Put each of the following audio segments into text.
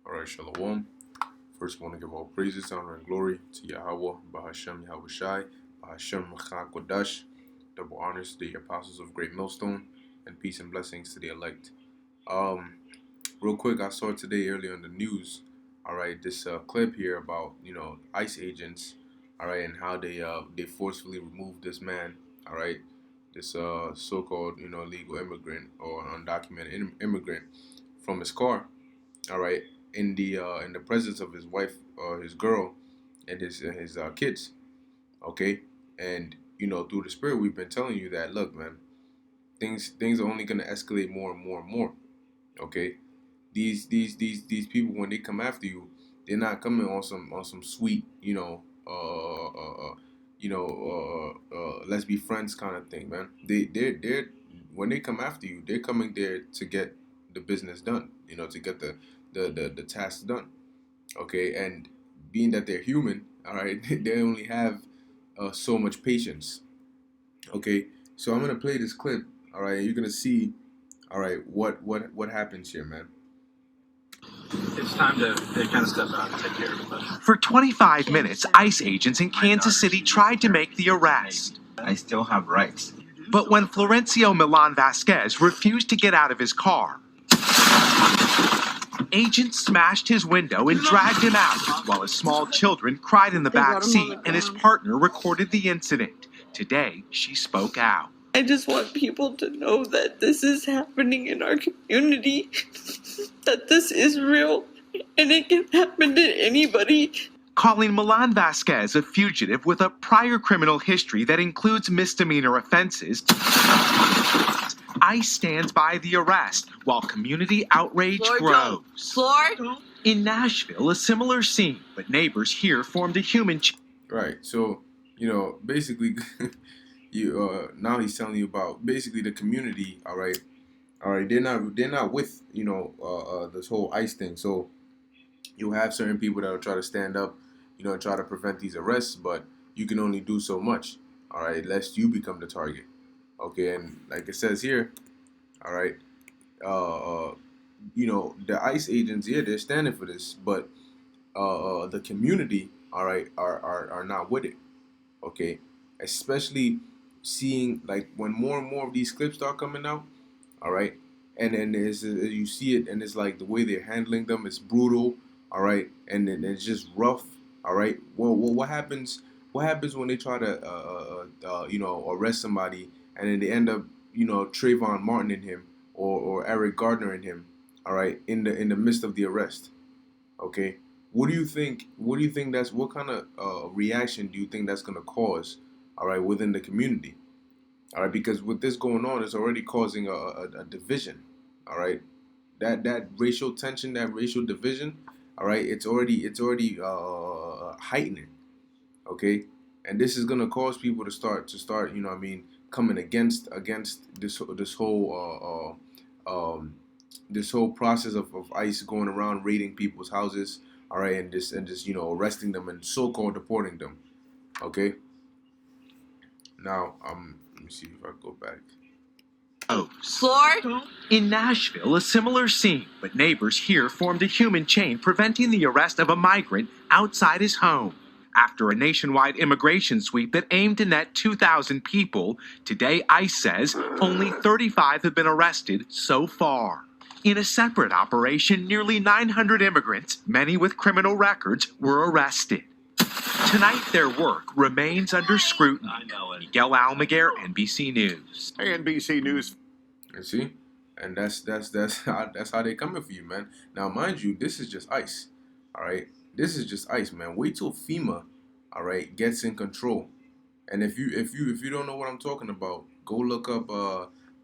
All right, Shalom. First, I want to give all praises, honor, and glory to Yahweh, Bahashem Yahweh Shai, Bahashem Machak Kodash. Double honors to the apostles of Great Millstone, and peace and blessings to the elect. Real quick, I saw today earlier in the news, all right, this clip here about ICE agents, all right, and how they forcefully removed this man, all right, this so-called illegal immigrant or undocumented immigrant from his car, all right, in the presence of his wife, his girl, and his kids, okay, and through the spirit we've been telling you that, look, man, things are only gonna escalate more and more and more, okay. These people, when they come after you, they're not coming on some sweet let's be friends kind of thing, man. They're when they come after you, they're coming there to get the business done, to get the task done, okay. And being that they're human, all right, they only have so much patience, okay. So I'm gonna play this clip, all right. You're gonna see, all right, what happens here, man. It's time to kind of step out and take care of it. For 25 minutes, ICE agents in Kansas City tried to make the arrest. I still have rights. But when Florencio Milan Vasquez refused to get out of his car, agents smashed his window and dragged him out, while his small children cried in the back seat and his partner recorded the incident. Today, she spoke out. I just want people to know that this is happening in our community, that this is real, and it can happen to anybody. Calling Milan Vasquez a fugitive with a prior criminal history that includes misdemeanor offenses, ICE stands by the arrest while community outrage grows. In Nashville, a similar scene, but neighbors here formed a human Right. So, basically, now he's telling you about basically the community. All right. They're not with this whole ICE thing. So you have certain people that will try to stand up, and try to prevent these arrests, but you can only do so much. All right, lest you become the target. Okay, and like it says here, all right, the ICE agents, yeah, they're standing for this, but the community, all right, are not with it. Okay, especially seeing like when more and more of these clips start coming out, all right, and then you see it, and it's like the way they're handling them is brutal, all right, and then it's just rough, all right. Well, what happens? What happens when they try to arrest somebody, and then they end up Trayvon Martin in him, or Eric Gardner in him, all right, in the midst of the arrest, okay. What do you think? What kind of reaction do you think that's gonna cause, all right, within the community? All right, because with this going on, it's already causing a division. All right, that racial tension, that racial division. All right, it's already heightening. Okay, and this is gonna cause people to start coming against this whole this whole process of ICE going around raiding people's houses. All right, and just arresting them and so-called deporting them. Okay. Now let me see if I go back. In Nashville, a similar scene, but neighbors here formed a human chain preventing the arrest of a migrant outside his home. After a nationwide immigration sweep that aimed to net 2,000 people, today ICE says only 35 have been arrested so far. In a separate operation, nearly 900 immigrants, many with criminal records, were arrested. Tonight, their work remains under scrutiny. Miguel Almaguer, NBC News. NBC News. You see, and that's how they coming for you, man. Now, mind you, this is just ICE. All right, this is just ICE, man. Wait till FEMA, all right, gets in control. And if you don't know what I'm talking about, go look up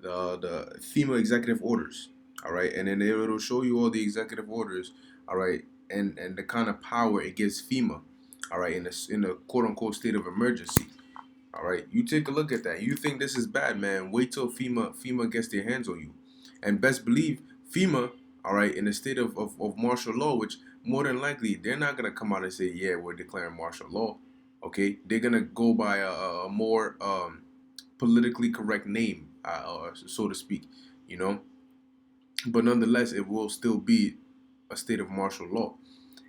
the FEMA executive orders. All right, and then it'll show you all the executive orders. All right, and the kind of power it gives FEMA. All right, in the quote unquote state of emergency. All right, you take a look at that. You think this is bad, man? Wait till FEMA gets their hands on you, and best believe FEMA, all right, in the state of martial law, which more than likely they're not gonna come out and say, yeah, we're declaring martial law. Okay, they're gonna go by a more politically correct name, so to speak, But nonetheless, it will still be a state of martial law,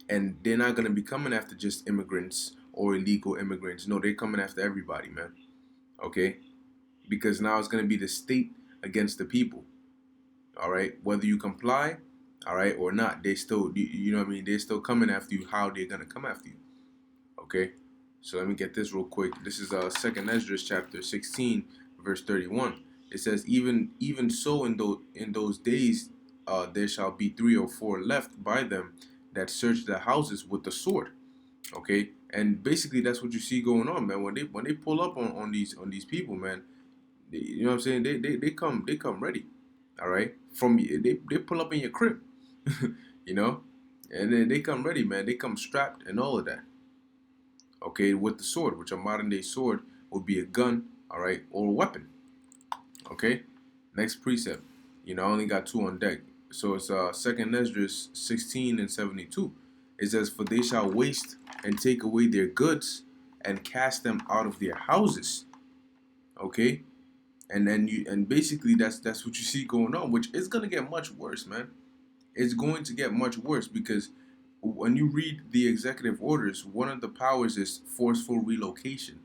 and they're not gonna be coming after just immigrants or illegal immigrants. No, they're coming after everybody, man. Okay, because now it's gonna be the state against the people. All right, whether you comply, all right, or not, they still, you know what I mean. They're still coming after you. How they're gonna come after you? Okay, so let me get this real quick. This is Second Esdras chapter 16, verse 31. It says, even so in those days, there shall be 3 or 4 left by them that search the houses with the sword. Okay, and basically that's what you see going on, man. When they pull up on these people, man, you know what I'm saying? They come ready. All right, they pull up in your crib, you know, and then they come ready, man. They come strapped and all of that. Okay, with the sword, which a modern day sword would be a gun, all right, or a weapon. Okay, next precept. I only got 2 on deck, so it's Second Esdras 16 and 72. It says, "For they shall waste and take away their goods and cast them out of their houses." Okay, and basically that's what you see going on, which is gonna get much worse, man. It's going to get much worse because when you read the executive orders, one of the powers is forceful relocation.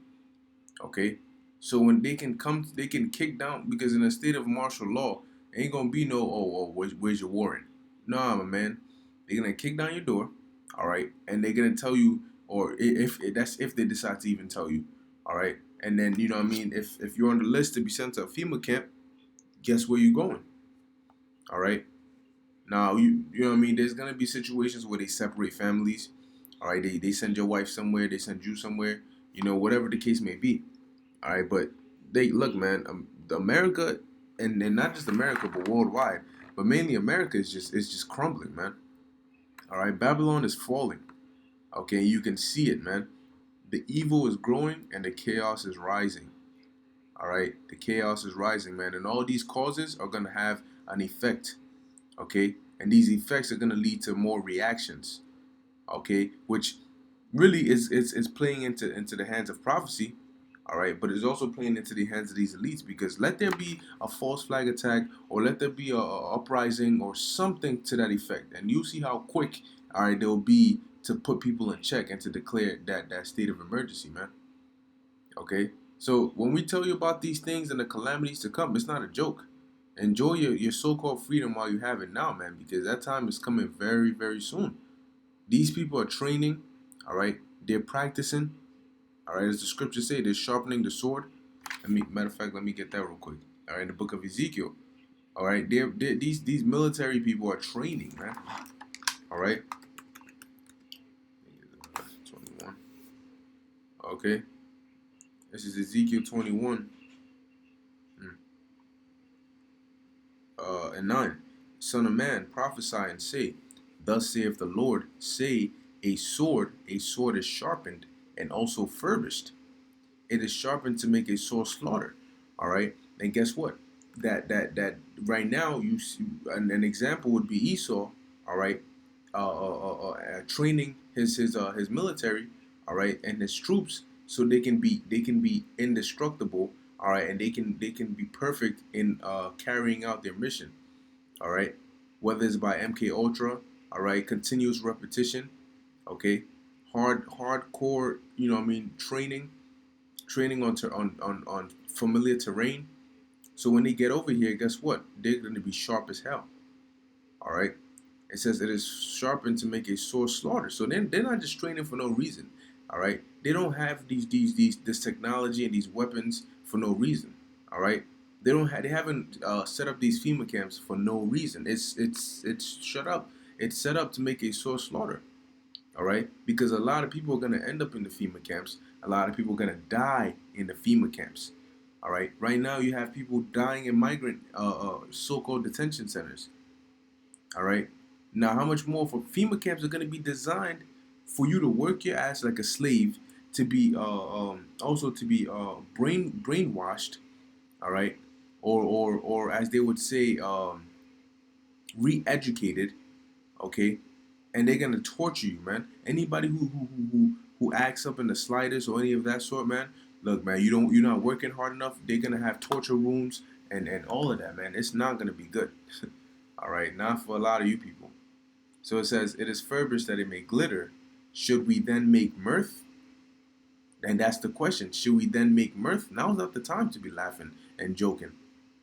Okay, so when they can come, they can kick down, because in a state of martial law, ain't gonna be no, where's your warrant? Nah, my man, they're gonna kick down your door, all right, and they're gonna tell you, or if that's if they decide to even tell you, all right, and then you know what I mean, if you're on the list to be sent to a FEMA camp, guess where you going, all right. Now you know what I mean. There's gonna be situations where they separate families, all right. They send your wife somewhere, they send you somewhere, whatever the case may be. All right, but they look, man. America, and not just America, but worldwide, but mainly America is just crumbling, man. All right, Babylon is falling. Okay, you can see it, man. The evil is growing and the chaos is rising. All right, the chaos is rising, man, and all these causes are gonna have an effect. Okay, and these effects are gonna lead to more reactions. Okay, which really is playing into the hands of prophecy. All right, but it's also playing into the hands of these elites, because let there be a false flag attack, or let there be a uprising or something to that effect, and you see how quick, all right, they'll be to put people in check and to declare that state of emergency, man. Okay, so when we tell you about these things and the calamities to come, it's not a joke. Enjoy your so-called freedom while you have it now, man, because that time is coming very, very soon. These people are training, all right, they're practicing. All right, as the scriptures say, they're sharpening the sword. Matter of fact, let me get that real quick. All right, in the book of Ezekiel. All right, these military people are training, man. All right. 21. Okay, this is Ezekiel 21. And 9. Son of man, prophesy and say, "Thus saith the Lord, say, a sword is sharpened and also furbished. It is sharpened to make a sore slaughter." All right, and guess what? That right now, you see, an example would be Esau. All right, training his military. All right, and his troops, so they can be indestructible. All right, and they can be perfect in carrying out their mission. All right, whether it's by MK Ultra. All right, continuous repetition. Okay, hardcore. Training on familiar terrain. So when they get over here, guess what? They're going to be sharp as hell. All right. It says it is sharpened to make a sore slaughter. So then they're not just training for no reason. All right. They don't have this technology and these weapons for no reason. All right. They haven't set up these FEMA camps for no reason. It's shut up. It's set up to make a sore slaughter. All right, because a lot of people are going to end up in the FEMA camps. A lot of people are going to die in the FEMA camps. All right, right now you have people dying in migrant so-called detention centers. All right, now how much more for FEMA camps are going to be designed for you to work your ass like a slave, to be also to be brainwashed. All right, or as they would say, re-educated. Okay, and they're gonna torture you, man. Anybody who acts up in the slightest or any of that sort, man. Look, man, you're not working hard enough. They're gonna have torture rooms and all of that, man. It's not gonna be good. All right, not for a lot of you people. So it says, it is furbished that it may glitter. Should we then make mirth? And that's the question. Should we then make mirth? Now's not the time to be laughing and joking.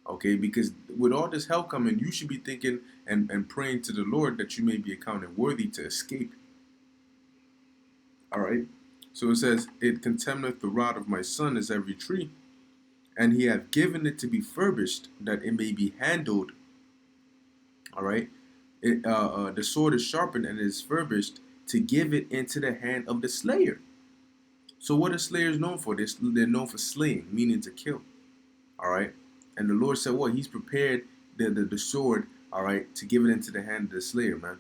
Okay, because with all this hell coming, you should be thinking and praying to the Lord that you may be accounted worthy to escape. All right. So it says, it contemneth the rod of my son as every tree, and he hath given it to be furbished, that it may be handled. All right. The sword is sharpened and it is furbished to give it into the hand of the slayer. So what are slayers known for? They're known for slaying, meaning to kill. All right. And the Lord said, what? He's prepared the sword, all right, to give it into the hand of the slayer, man.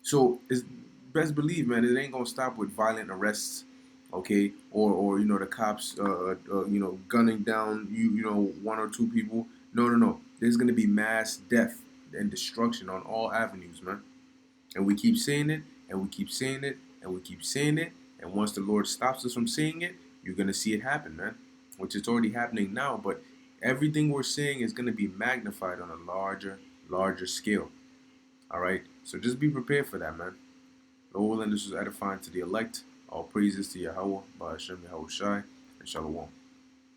So it's best believe, man, it ain't gonna stop with violent arrests, okay, or the cops, gunning down one or two people. No. There's gonna be mass death and destruction on all avenues, man. And we keep saying it, and we keep saying it, and we keep saying it. And once the Lord stops us from saying it, you're gonna see it happen, man. Which is already happening now, but everything we're saying is gonna be magnified on a larger scale. All right. So just be prepared for that, man. Lord willing, this was edifying to the elect. All praises to Yahweh, Ba'ashem Yahweh Shai, and Shalom.